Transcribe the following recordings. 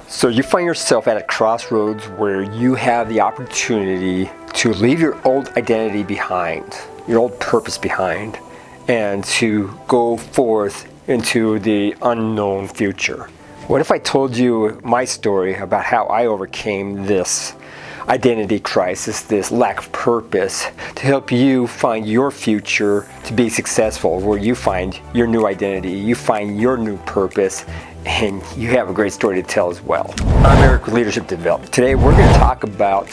So you find yourself at a crossroads where you have the opportunity to leave your old identity behind, your old purpose behind, and to go forth into the unknown future. What if I told you my story about how I overcame this identity crisis, this lack of purpose, to help you find your future to be successful, where you find your new identity, you find your new purpose, and you have a great story to tell as well. I'm Eric with Leadership Development. Today we're going to talk about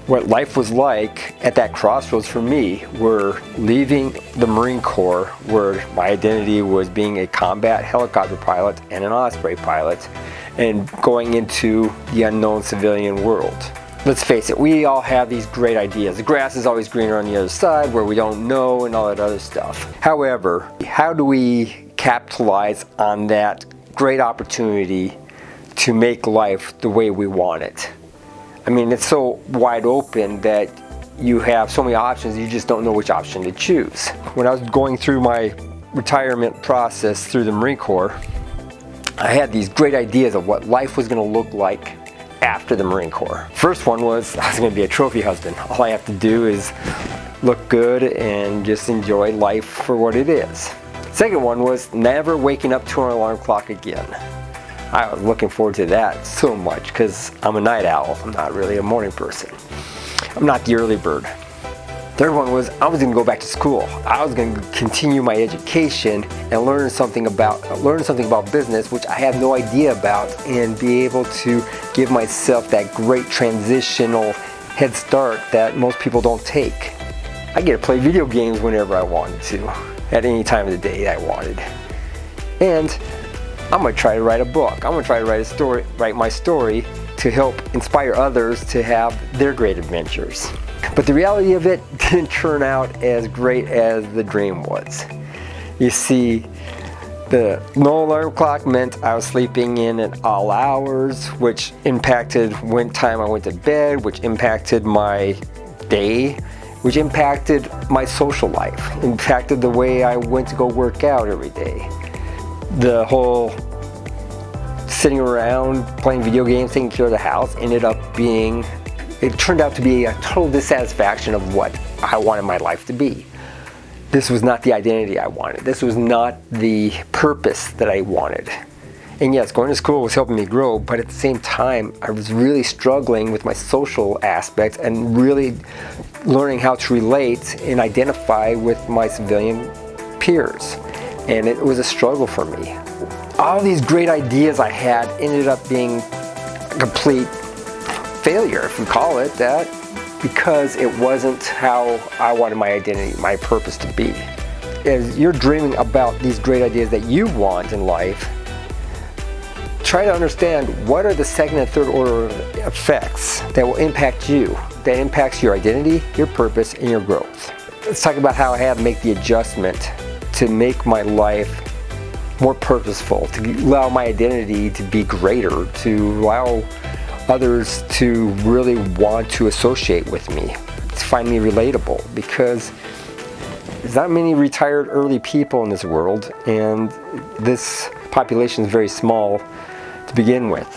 what life was like at that crossroads for me, where leaving the Marine Corps, where my identity was being a combat helicopter pilot and an Osprey pilot, and going into the unknown civilian world. Let's face it, we all have these great ideas. The grass is always greener on the other side, where we don't know, and all that other stuff. However, how do we capitalize on that great opportunity to make life the way we want it? I mean, it's so wide open that you have so many options, you just don't know which option to choose. When I was going through my retirement process through the Marine Corps, I had these great ideas of what life was going to look like after the Marine Corps. First one was I was going to be a trophy husband. All I have to do is look good and just enjoy life for what it is. Second one was never waking up to an alarm clock again. I was looking forward to that so much because I'm a night owl. I'm not really a morning person. I'm not the early bird. Third one was I was going to go back to school. I was going to continue my education and learn something about business, which I have no idea about, and be able to give myself that great transitional head start that most people don't take. I get to play video games whenever I wanted to, at any time of the day I wanted. And I'm going to try to write a book. I'm going to try to write my story to help inspire others to have their great adventures. But the reality of it didn't turn out as great as the dream was. You see, the no alarm clock meant I was sleeping in at all hours, which impacted when time I went to bed, which impacted my day, which impacted my social life, impacted the way I went to go work out every day. The whole sitting around playing video games, taking care of the house, it turned out to be a total dissatisfaction of what I wanted my life to be. This was not the identity I wanted. This was not the purpose that I wanted. And yes, going to school was helping me grow, but at the same time, I was really struggling with my social aspects and really learning how to relate and identify with my civilian peers. And it was a struggle for me. All these great ideas I had ended up being a complete failure, if you call it that, because it wasn't how I wanted my identity, my purpose to be. As you're dreaming about these great ideas that you want in life, try to understand what are the second and third order effects that will impact you, that impacts your identity, your purpose, and your growth. Let's talk about how I had to make the adjustment to make my life more purposeful, to allow my identity to be greater, to allow others to really want to associate with me, to find me relatable, because there's not many retired early people in this world, and this population is very small to begin with.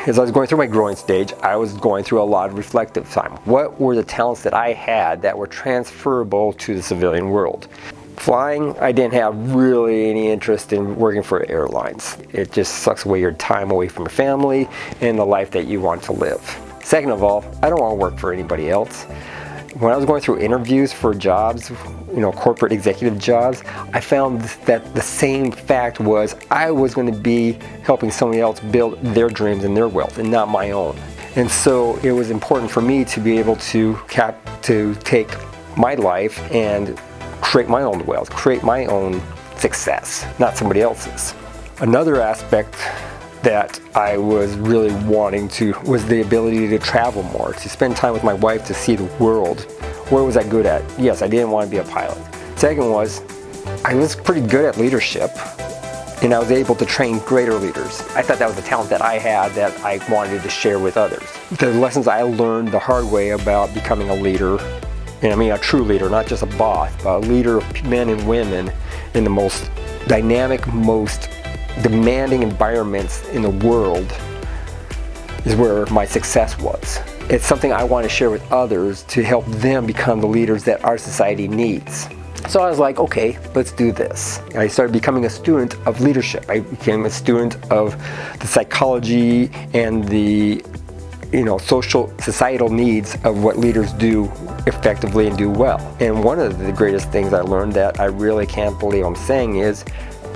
As I was going through my growing stage, I was going through a lot of reflective time. What were the talents that I had that were transferable to the civilian world? Flying, I didn't have really any interest in working for airlines. It just sucks away your time away from your family and the life that you want to live. Second of all, I don't want to work for anybody else. When I was going through interviews for jobs, corporate executive jobs, I found that the same fact was I was going to be helping somebody else build their dreams and their wealth, and not my own. And so it was important for me to be able to take my life and create my own wealth, create my own success, not somebody else's. Another aspect that I was really wanting was the ability to travel more, to spend time with my wife, to see the world. Where was I good at? Yes, I didn't want to be a pilot. Second was, I was pretty good at leadership, and I was able to train greater leaders. I thought that was a talent that I had that I wanted to share with others. The lessons I learned the hard way about becoming a leader, and I mean a true leader, not just a boss, but a leader of men and women in the most dynamic, most demanding environments in the world, is where my success was. It's something I want to share with others to help them become the leaders that our society needs. So I was like, okay, let's do this. I started becoming a student of leadership. I became a student of the psychology and the social, societal needs of what leaders do effectively and do well. And one of the greatest things I learned that I really can't believe I'm saying is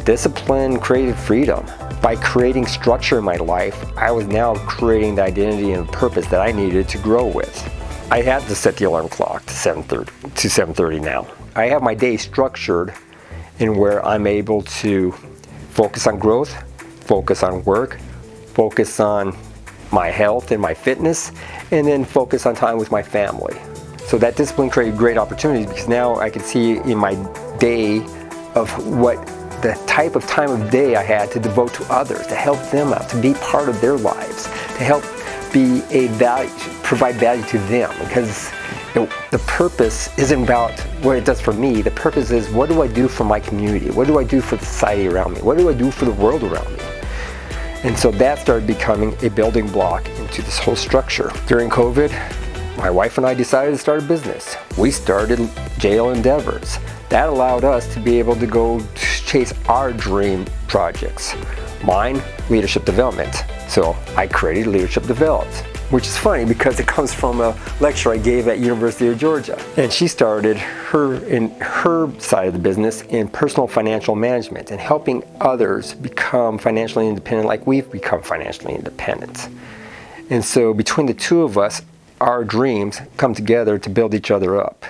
discipline created freedom. By creating structure in my life, I was now creating the identity and purpose that I needed to grow with. I had to set the alarm clock to 7:30 now. I have my day structured in where I'm able to focus on growth, focus on work, focus on my health and my fitness, and then focus on time with my family. So that discipline created great opportunities because now I can see in my day of what the type of time of day I had to devote to others, to help them out, to be part of their lives, to help be provide value to them. Because the purpose isn't about what it does for me. The purpose is, what do I do for my community? What do I do for the society around me? What do I do for the world around me? And so that started becoming a building block into this whole structure. During COVID, my wife and I decided to start a business. We started JL Endeavors. That allowed us to be able to go chase our dream projects. Mine, leadership development. So I created Leadership Developed, which is funny because it comes from a lecture I gave at University of Georgia. And she started her side of the business in personal financial management and helping others become financially independent like we've become financially independent. And so between the two of us, our dreams come together to build each other up.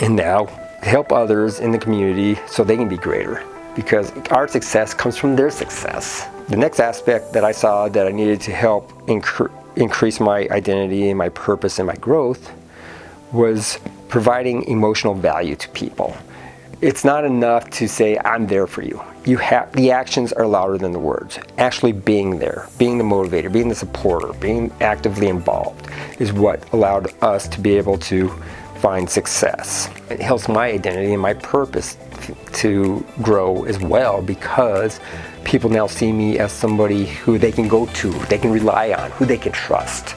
And now help others in the community so they can be greater, because our success comes from their success. The next aspect that I saw that I needed to help increase my identity and my purpose and my growth was providing emotional value to people. It's not enough to say, I'm there for you. The actions are louder than the words. Actually being there, being the motivator, being the supporter, being actively involved is what allowed us to be able to find success. It helps my identity and my purpose to grow as well, because people now see me as somebody who they can go to, they can rely on, who they can trust.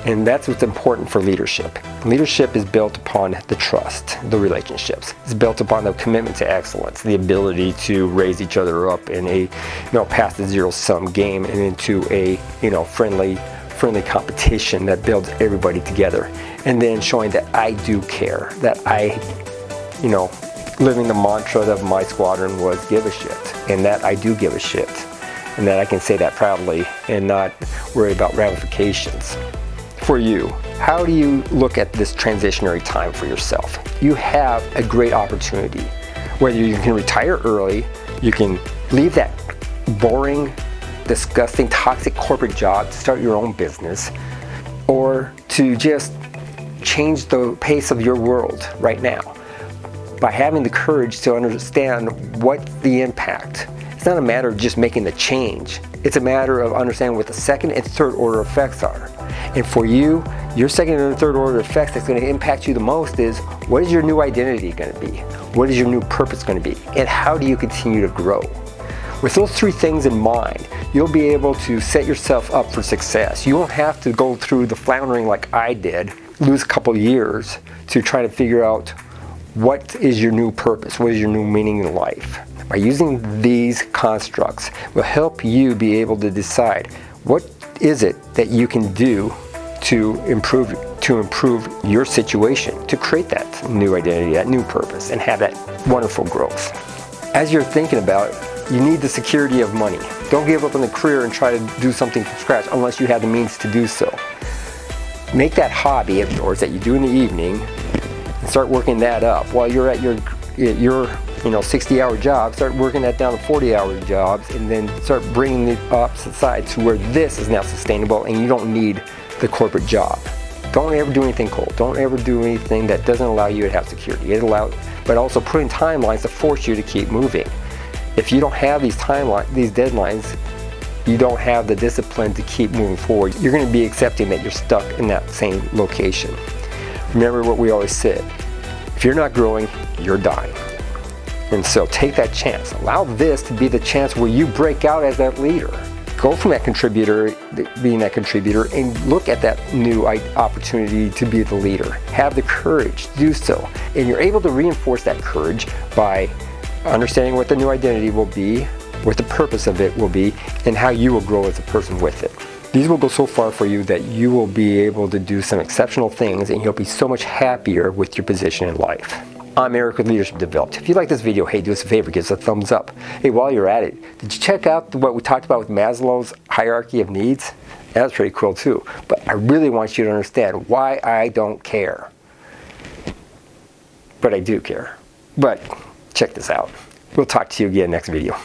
And that's what's important for leadership. Leadership is built upon the trust, the relationships. It's built upon the commitment to excellence, the ability to raise each other up in a, past the zero-sum game and into a, friendly competition that builds everybody together. And then showing that I do care, that I, living the mantra of my squadron was give a shit, and that I do give a shit, and that I can say that proudly and not worry about ramifications. For you, how do you look at this transitionary time for yourself? You have a great opportunity. Whether you can retire early, you can leave that boring, disgusting, toxic corporate job to start your own business, or to just change the pace of your world right now by having the courage to understand what the impact. It's not a matter of just making the change. It's a matter of understanding what the second and third order effects are. And for you, your second and third order effects that's going to impact you the most is, what is your new identity going to be? What is your new purpose going to be? And how do you continue to grow? With those three things in mind, you'll be able to set yourself up for success. You won't have to go through the floundering like I did, lose a couple years to try to figure out what is your new purpose, what is your new meaning in life. By using these constructs will help you be able to decide what is it that you can do to improve your situation, to create that new identity, that new purpose, and have that wonderful growth. As you're thinking about it, you need the security of money. Don't give up on the career and try to do something from scratch unless you have the means to do so. Make that hobby of yours that you do in the evening and start working that up. While you're at your 60-hour job, start working that down to 40-hour jobs, and then start bringing it up to the side to where this is now sustainable and you don't need the corporate job. Don't ever do anything cold. Don't ever do anything that doesn't allow you to have security. But also putting timelines to force you to keep moving. If you don't have these deadlines, you don't have the discipline to keep moving forward. You're going to be accepting that you're stuck in that same location. Remember what we always said, if you're not growing, you're dying. And so take that chance. Allow this to be the chance where you break out as that leader. Go from that contributor, being that contributor, and look at that new opportunity to be the leader. Have the courage to do so. And you're able to reinforce that courage by understanding what the new identity will be, what the purpose of it will be, and how you will grow as a person with it. These will go so far for you that you will be able to do some exceptional things, and you'll be so much happier with your position in life. I'm Eric with Leadership Developed. If you like this video, hey, do us a favor, give us a thumbs up. Hey, while you're at it, did you check out what we talked about with Maslow's hierarchy of needs? That's pretty cool too. But I really want you to understand why I don't care. But I do care. But check this out. We'll talk to you again next video.